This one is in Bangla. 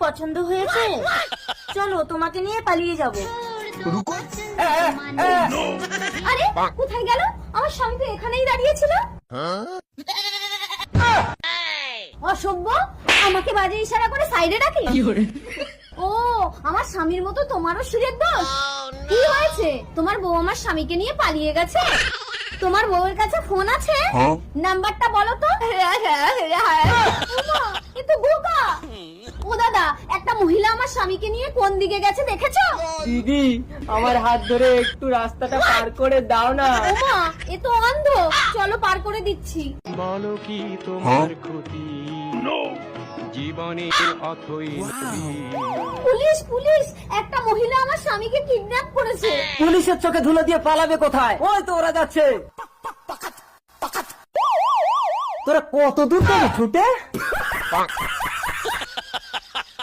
পছন্দ হয়েছে? চলো তোমাকে নিয়ে পালিয়ে যাব। আরে কোথায় গেল আমার স্বামী? তো এখানেই দাঁড়িয়ে ছিল। অসভ্য, আমাকে বাজে ইশারা করে সাইডে ডাকি। ও, আমার স্বামীর মতো তোমারও সুরের দোষ। কি হয়েছে? তোমার বউ আমার স্বামীকে নিয়ে পালিয়ে গেছে। তোমার বউয়ের কাছে ফোন আছে? নাম্বারটা বলো তো। ওমা, এ তো বোকা। ও দাদা, একটা মহিলা আমার স্বামীকে নিয়ে কোন দিকে গেছে দেখেছো? দিদি, আমার হাত ধরে একটু রাস্তাটা পার করে দাও না। ওমা, এ তো অন্ধ। চলো পার করে দিচ্ছি। বলো কি তোমার ক্ষতি জীবনে অথই পুলিশ পুলিশ, একটা মহিলা আমার স্বামীকে কিডন্যাপ করেছে। পুলিশের চোখে ধুলো দিয়ে পালাবে কোথায়? ওই তো ওরা যাচ্ছে। তোরা কত দূর যাবি ছুটে?